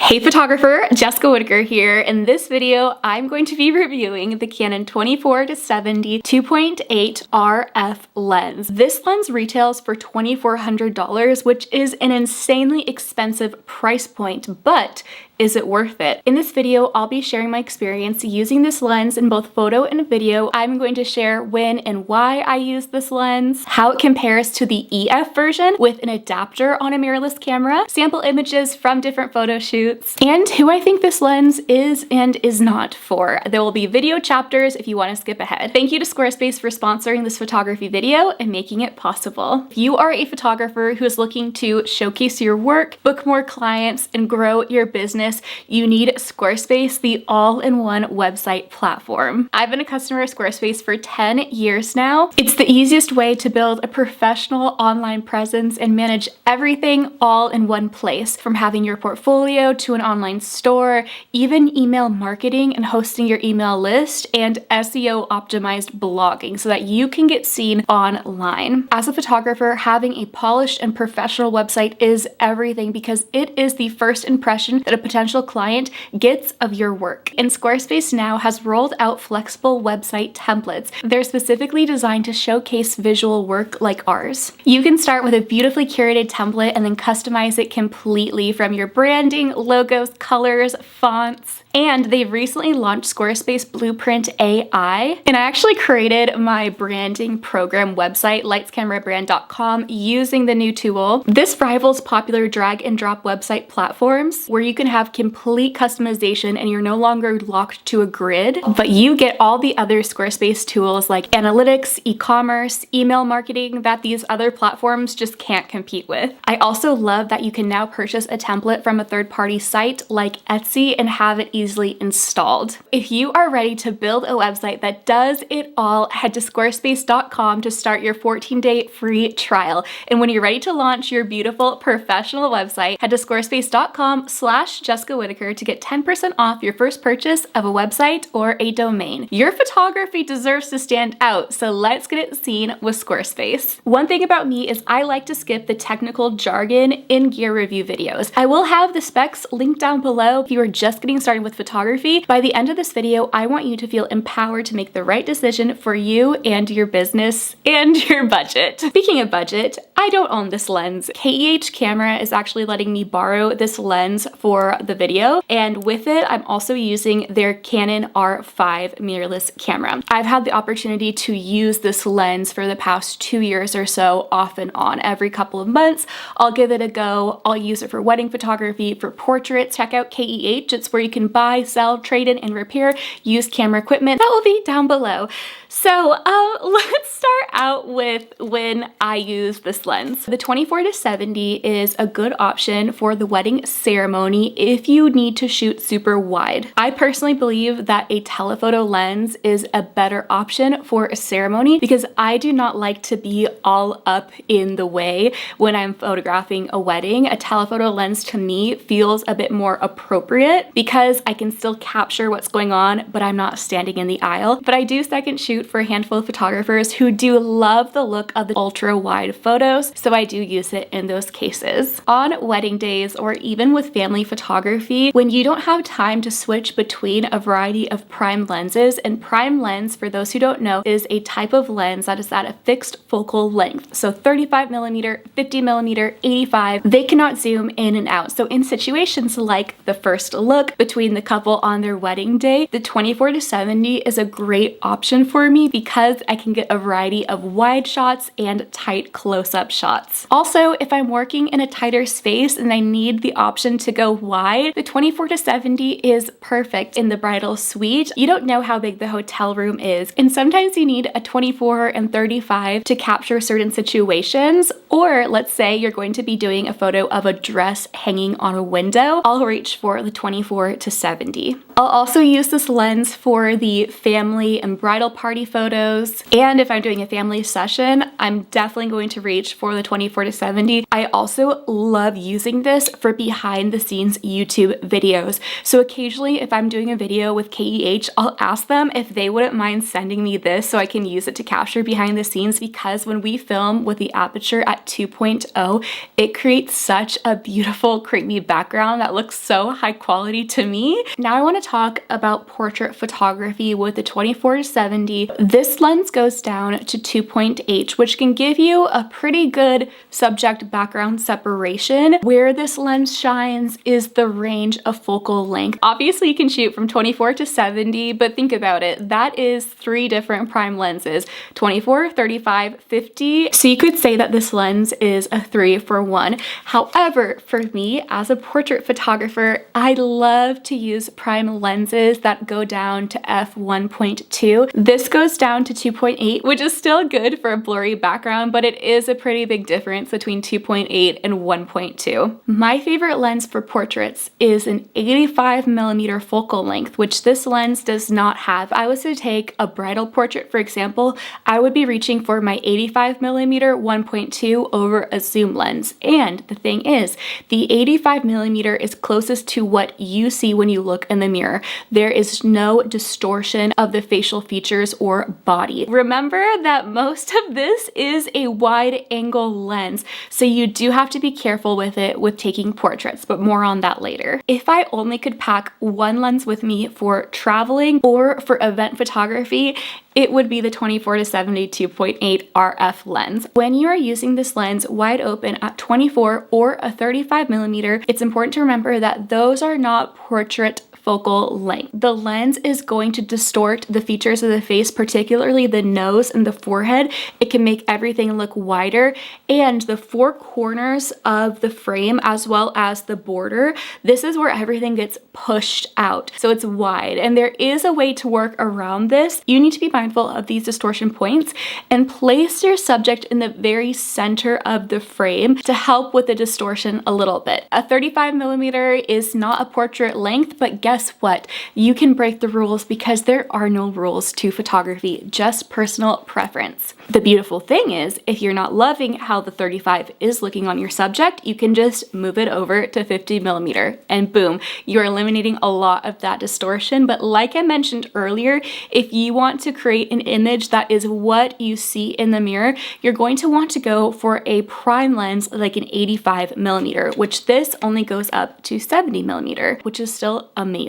Hey photographer, Jessica Whitaker here. In this video, I'm going to be reviewing the Canon 24-70 2.8 RF lens. This lens retails for $2,400, which is an insanely expensive price point, but is it worth it? In this video, I'll be sharing my experience using this lens in both photo and video. I'm going to share when and why I use this lens, how it compares to the EF version with an adapter on a mirrorless camera, sample images from different photo shoots, and who I think this lens is and is not for. There will be video chapters if you want to skip ahead. Thank you to Squarespace for sponsoring this photography video and making it possible. If you are a photographer who is looking to showcase your work, book more clients, and grow your business, you need Squarespace, the all-in-one website platform. I've been a customer of Squarespace for 10 years now. It's the easiest way to build a professional online presence and manage everything all in one place, from having your portfolio to an online store, even email marketing and hosting your email list, and SEO optimized blogging so that you can get seen online. As a photographer, having a polished and professional website is everything because it is the first impression that a potential client gets of your work. And Squarespace now has rolled out flexible website templates. They're specifically designed to showcase visual work like ours. You can start with a beautifully curated template and then customize it completely, from your branding, logos, colors, fonts. And they've recently launched Squarespace Blueprint AI. And I actually created my branding program website, lightscamerabrand.com, using the new tool. This rivals popular drag and drop website platforms where you can have complete customization and you're no longer locked to a grid, but you get all the other Squarespace tools like analytics, e-commerce, email marketing that these other platforms just can't compete with. I also love that you can now purchase a template from a third-party site like Etsy and have it easily installed. If you are ready to build a website that does it all, head to squarespace.com to start your 14-day free trial. And when you're ready to launch your beautiful professional website, head to squarespace.com/Jessica Whitaker to get 10% off your first purchase of a website or a domain. Your photography deserves to stand out, so let's get it seen with Squarespace. One thing about me is I like to skip the technical jargon in gear review videos. I will have the specs linked down below if you are just getting started with photography. By the end of this video, I want you to feel empowered to make the right decision for you and your business and your budget. Speaking of budget, I don't own this lens. KEH Camera is actually letting me borrow this lens for the video, and with it, I'm also using their Canon R5 mirrorless camera. I've had the opportunity to use this lens for the past 2 years or so, off and on. Every couple of months, I'll give it a go. I'll use it for wedding photography, for portraits. Check out KEH. It's where you can buy, sell, trade in, and repair used camera equipment. That will be down below. So let's start out with when I use this lens. The 24-70 is a good option for the wedding ceremony if you need to shoot super wide. I personally believe that a telephoto lens is a better option for a ceremony because I do not like to be all up in the way when I'm photographing a wedding. A telephoto lens to me feels a bit more appropriate because I can still capture what's going on, but I'm not standing in the aisle. But I do second shoot for a handful of photographers who do love the look of the ultra wide photos, so I do use it in those cases. On wedding days or even with family photography, when you don't have time to switch between a variety of prime lenses, and prime lens, for those who don't know, is a type of lens that is at a fixed focal length. So 35mm, 50mm, 85, they cannot zoom in and out. So in situations like the first look between the couple on their wedding day, the 24-70 is a great option for me because I can get a variety of wide shots and tight close-up shots. Also, if I'm working in a tighter space and I need the option to go wide, the 24-70 is perfect in the bridal suite. You don't know how big the hotel room is, and sometimes you need a 24 and 35 to capture certain situations, or let's say you're going to be doing a photo of a dress hanging on a window. I'll reach for the 24-70. I'll also use this lens for the family and bridal party photos, and if I'm doing a family session, I'm definitely going to reach for the 24-70. I also love using this for behind the scenes YouTube videos. So occasionally if I'm doing a video with KEH, I'll ask them if they wouldn't mind sending me this so I can use it to capture behind the scenes, because when we film with the aperture at 2.0, it creates such a beautiful creamy background background that looks so high quality to me. Now I want to talk about portrait photography with the 24-70. This lens goes down to 2.8, which can give you a pretty good subject background separation. Where this lens shines is the range of focal length. Obviously you can shoot from 24 to 70, but think about it. That is 3 different prime lenses, 24, 35, 50. So you could say that this lens is a 3-for-1. However, for me as a portrait photographer, I love to use prime lenses that go down to f1.2. This goes down to 2.8, which is still good for a blurry background, but it is a pretty big difference between 2.8 and 1.2. My favorite lens for portraits is an 85mm focal length, which this lens does not have. If I was to take a bridal portrait, for example, I would be reaching for my 85mm 1.2 over a zoom lens. And the thing is, the 85mm is closest to what you see when you look in the mirror. There is no distortion of the facial features or body. Remember that most of this is a wide angle lens, so you do have to be careful with it with taking portraits, but more on that later. If I only could pack one lens with me for traveling or for event photography, it would be the 24-70 2.8 RF lens. When you are using this lens wide open at 24 or a 35mm, it's important to remember that those are not portrait focal length. The lens is going to distort the features of the face, particularly the nose and the forehead. It can make everything look wider, and the 4 corners of the frame as well as the border, this is where everything gets pushed out. So it's wide, and there is a way to work around this. You need to be mindful of these distortion points and place your subject in the very center of the frame to help with the distortion a little bit. A 35mm is not a portrait length, but guess what? You can break the rules because there are no rules to photography, just personal preference. The beautiful thing is, if you're not loving how the 35 is looking on your subject, you can just move it over to 50mm and boom, you're eliminating a lot of that distortion. But like I mentioned earlier, if you want to create an image that is what you see in the mirror, you're going to want to go for a prime lens like an 85mm, which this only goes up to 70mm, which is still amazing.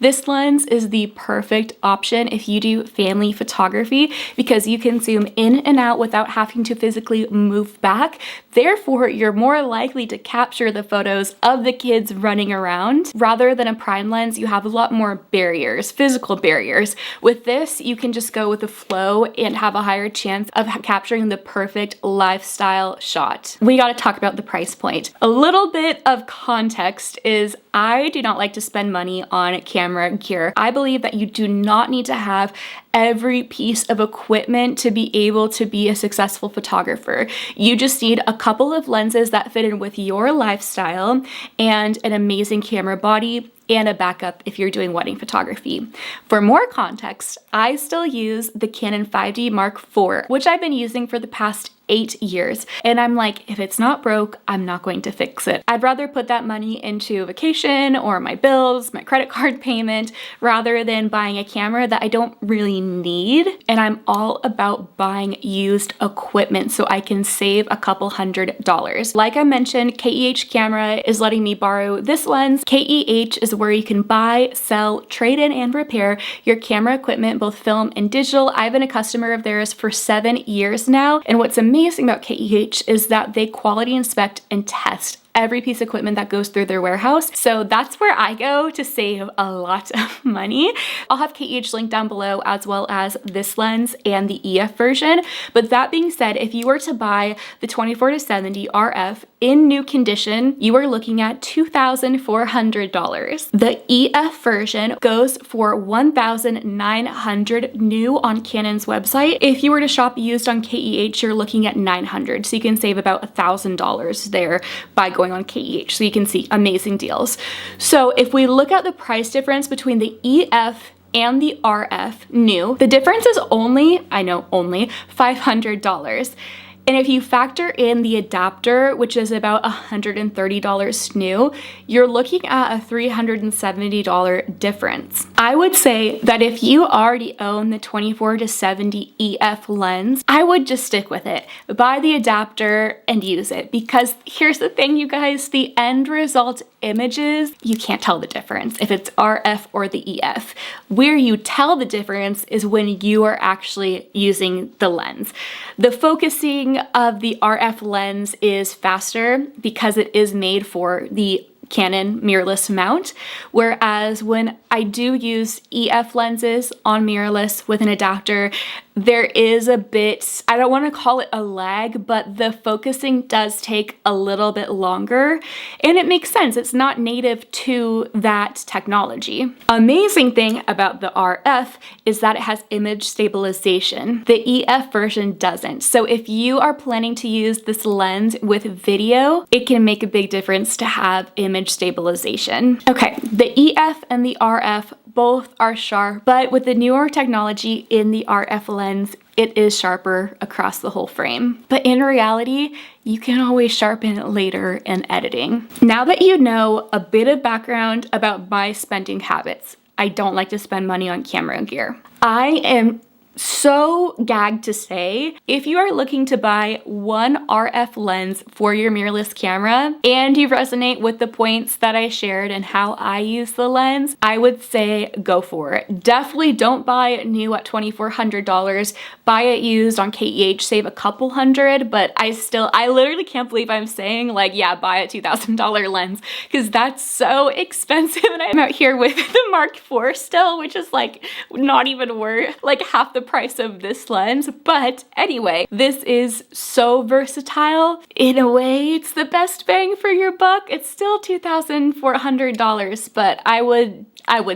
This lens is the perfect option if you do family photography because you can zoom in and out without having to physically move back. Therefore, you're more likely to capture the photos of the kids running around. Rather than a prime lens, you have a lot more barriers, physical barriers. With this, you can just go with the flow and have a higher chance of capturing the perfect lifestyle shot. We gotta talk about the price point. A little bit of context is I do not like to spend money on camera gear. I believe that you do not need to have every piece of equipment to be able to be a successful photographer. You just need a couple of lenses that fit in with your lifestyle and an amazing camera body and a backup if you're doing wedding photography. For more context, I still use the Canon 5D Mark IV, which I've been using for the past 8 years. And I'm like, if it's not broke, I'm not going to fix it. I'd rather put that money into vacation or my bills, my credit card payment, rather than buying a camera that I don't really need. And I'm all about buying used equipment so I can save a couple $100s. Like I mentioned, KEH Camera is letting me borrow this lens. KEH is where you can buy, sell, trade in, and repair your camera equipment, both film and digital. I've been a customer of theirs for 7 years now. And what's amazing about KEH is that they quality inspect and test every piece of equipment that goes through their warehouse. So that's where I go to save a lot of money. I'll have KEH linked down below as well as this lens and the EF version. But that being said, if you were to buy the 24-70 RF in new condition, you are looking at $2,400. The EF version goes for $1,900 new on Canon's website. If you were to shop used on KEH, you're looking at $900. So you can save about $1,000 there by going on KEH. So you can see amazing deals. So if we look at the price difference between the EF and the RF new, the difference is only, I know, only $500. And if you factor in the adapter, which is about $130 new, you're looking at a $370 difference. I would say that if you already own the 24-70 EF lens, I would just stick with it. Buy the adapter and use it, because here's the thing, you guys, the end result images, you can't tell the difference if it's RF or the EF. Where you tell the difference is when you are actually using the lens. The focusing of the RF lens is faster because it is made for the Canon mirrorless mount, whereas when I do use EF lenses on mirrorless with an adapter, there is a bit, I don't want to call it a lag, but the focusing does take a little bit longer, and it makes sense. It's not native to that technology. Amazing thing about the RF is that it has image stabilization. The EF version doesn't. So if you are planning to use this lens with video, it can make a big difference to have image stabilization. Okay, the EF and the RF both are sharp, but with the newer technology in the RF lens, it is sharper across the whole frame. But in reality, you can always sharpen it later in editing. Now that you know a bit of background about my spending habits, I don't like to spend money on camera gear. I am so gagged to say, if you are looking to buy one RF lens for your mirrorless camera and you resonate with the points that I shared and how I use the lens, I would say go for it. Definitely don't buy it new at $2,400. Buy it used on KEH, save a couple hundred, but I literally can't believe I'm saying like, yeah, buy a $2,000 lens, because that's so expensive. And I'm out here with the Mark IV still, which is like not even worth like half the price of this lens. But anyway, this is so versatile. In a way, it's the best bang for your buck. It's still $2,400, but I would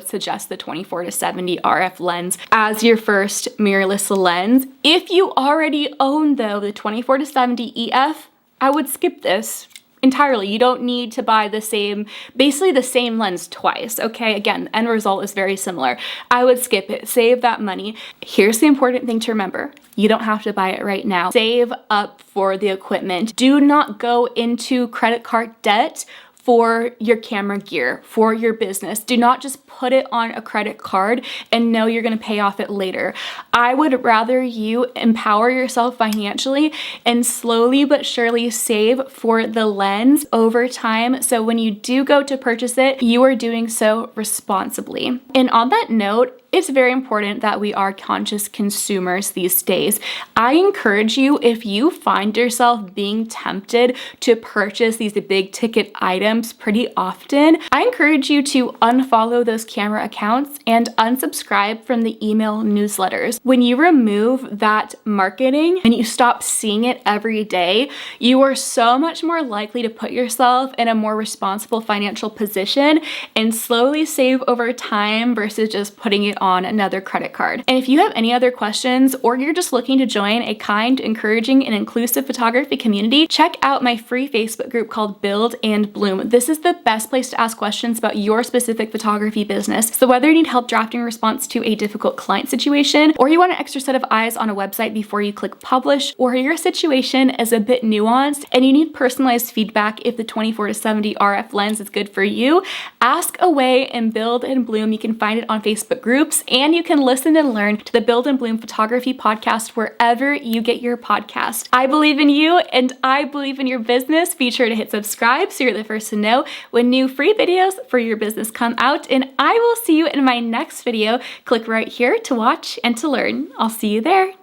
suggest the 24-70 RF lens as your first mirrorless lens. If you already own though the 24-70 EF, I would skip this entirely. You don't need to buy basically the same lens twice, okay? Again, the end result is very similar. I would skip it, save that money. Here's the important thing to remember. You don't have to buy it right now. Save up for the equipment. Do not go into credit card debt for your camera gear, for your business. Do not just put it on a credit card and know you're gonna pay off it later. I would rather you empower yourself financially and slowly but surely save for the lens over time, so when you do go to purchase it, you are doing so responsibly. And on that note, it's very important that we are conscious consumers these days. I encourage you, if you find yourself being tempted to purchase these big ticket items pretty often, I encourage you to unfollow those camera accounts and unsubscribe from the email newsletters. When you remove that marketing and you stop seeing it every day, you are so much more likely to put yourself in a more responsible financial position and slowly save over time versus just putting it on another credit card. And if you have any other questions, or you're just looking to join a kind, encouraging, and inclusive photography community, check out my free Facebook group called Build and Bloom. This is the best place to ask questions about your specific photography business. So whether you need help drafting a response to a difficult client situation, or you want an extra set of eyes on a website before you click publish, or your situation is a bit nuanced and you need personalized feedback if the 24-70 RF lens is good for you, ask away in Build and Bloom. You can find it on Facebook groups, and you can listen and learn to the Build and Bloom Photography Podcast wherever you get your podcast. I believe in you and I believe in your business. Be sure to hit subscribe so you're the first to know when new free videos for your business come out, and I will see you in my next video. Click right here to watch and to learn. I'll see you there.